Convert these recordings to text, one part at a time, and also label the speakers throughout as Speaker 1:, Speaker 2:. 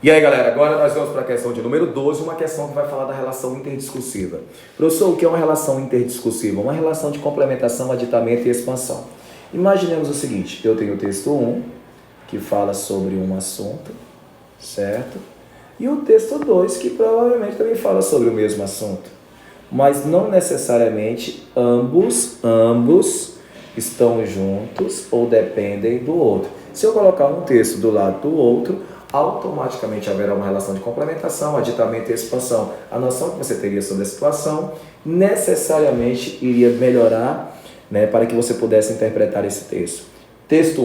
Speaker 1: E aí, galera, agora nós vamos para a questão de número 12, uma questão que vai falar da relação interdiscursiva. Professor, o que é uma relação interdiscursiva? Uma relação de complementação, aditamento e expansão. Imaginemos o seguinte, eu tenho o texto 1, que fala sobre um assunto, certo? E o texto 2, que provavelmente também fala sobre o mesmo assunto. Mas não necessariamente ambos estão juntos ou dependem do outro. Se eu colocar um texto do lado do outro, automaticamente haverá uma relação de complementação, aditamento e expansão. A noção que você teria sobre a situação necessariamente iria melhorar, para que você pudesse interpretar esse texto. Texto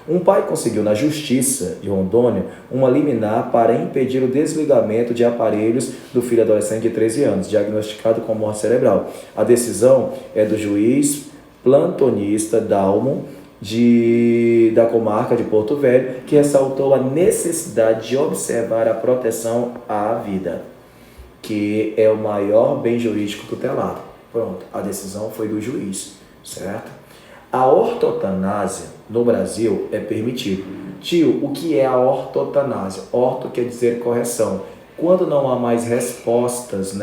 Speaker 1: 1. Um pai conseguiu na Justiça de Rondônia uma liminar para impedir o desligamento de aparelhos do filho adolescente de 13 anos, diagnosticado com morte cerebral. A decisão é do juiz plantonista Dalmo, da comarca de Porto Velho, que ressaltou a necessidade de observar a proteção à vida, que é o maior bem jurídico tutelado. Pronto, a decisão foi do juiz, certo? A ortotanásia no Brasil é permitido. Tio, o que é a ortotanásia? Orto quer dizer correção. Quando não há mais respostas,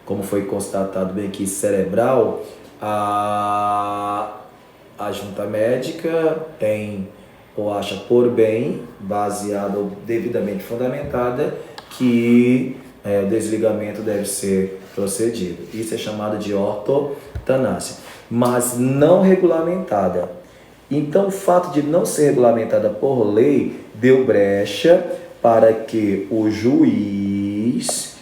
Speaker 1: como foi constatado bem aqui, cerebral, a junta médica tem ou acha por bem, baseada ou devidamente fundamentada, que o desligamento deve ser procedido. Isso é chamado de ortotanásia, mas não regulamentada. Então, o fato de não ser regulamentada por lei deu brecha para que o juiz,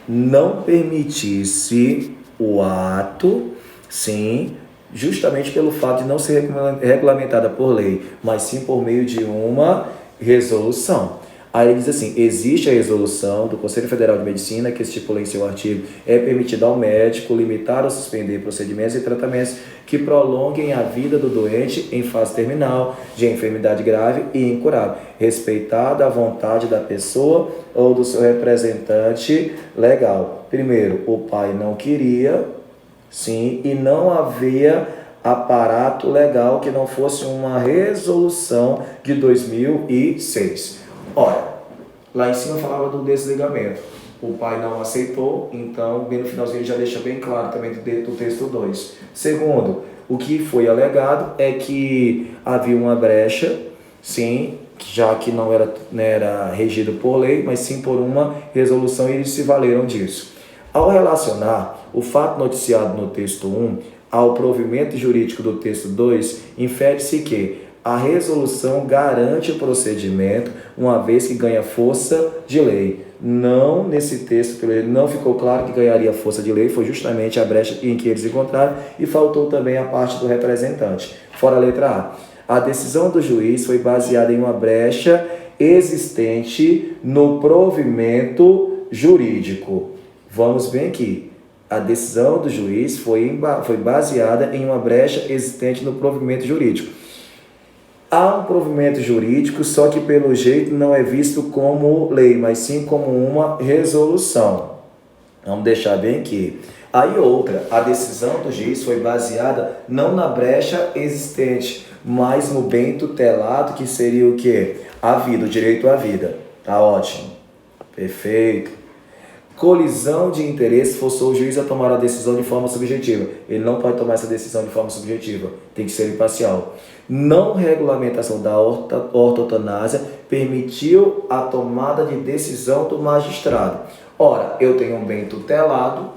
Speaker 1: não permitisse o ato, sim, justamente pelo fato de não ser regulamentada por lei, mas sim por meio de uma resolução. Aí ele diz assim, existe a resolução do Conselho Federal de Medicina que estipula em seu artigo, é permitido ao médico limitar ou suspender procedimentos e tratamentos que prolonguem a vida do doente em fase terminal, de enfermidade grave e incurável, respeitada a vontade da pessoa ou do seu representante legal. Primeiro, o pai não queria, sim, e não havia aparato legal que não fosse uma resolução de 2006. Ora, lá em cima falava do desligamento. O pai não aceitou, então, bem no finalzinho já deixa bem claro também do texto 2. Segundo, o que foi alegado é que havia uma brecha, sim, já que não era regido por lei, mas sim por uma resolução, e eles se valeram disso. Ao relacionar o fato noticiado no texto 1 ao provimento jurídico do texto 2, infere-se que a resolução garante o procedimento, uma vez que ganha força de lei. Não, nesse texto, não ficou claro que ganharia força de lei, foi justamente a brecha em que eles encontraram, e faltou também a parte do representante. Fora a letra A. A decisão do juiz foi baseada em uma brecha existente no provimento jurídico. Vamos bem aqui. A decisão do juiz foi baseada em uma brecha existente no provimento jurídico. Há um provimento jurídico, só que pelo jeito não é visto como lei, mas sim como uma resolução. Vamos deixar bem aqui. Aí outra, a decisão do juiz foi baseada não na brecha existente, mas no bem tutelado, que seria o quê? A vida, o direito à vida. Tá ótimo. Perfeito. Colisão de interesse forçou o juiz a tomar a decisão de forma subjetiva. Ele não pode tomar essa decisão de forma subjetiva, tem que ser imparcial. Não regulamentação da ortotanásia permitiu a tomada de decisão do magistrado. Ora, eu tenho um bem tutelado,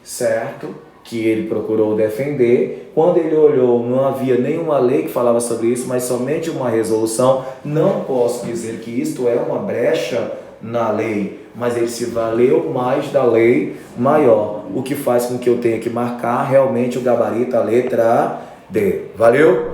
Speaker 1: certo? Que ele procurou defender. Quando ele olhou, não havia nenhuma lei que falava sobre isso, mas somente uma resolução. Não posso dizer que isto é uma brecha na lei, mas ele se valeu mais da lei maior, o que faz com que eu tenha que marcar realmente o gabarito, a letra D. Valeu?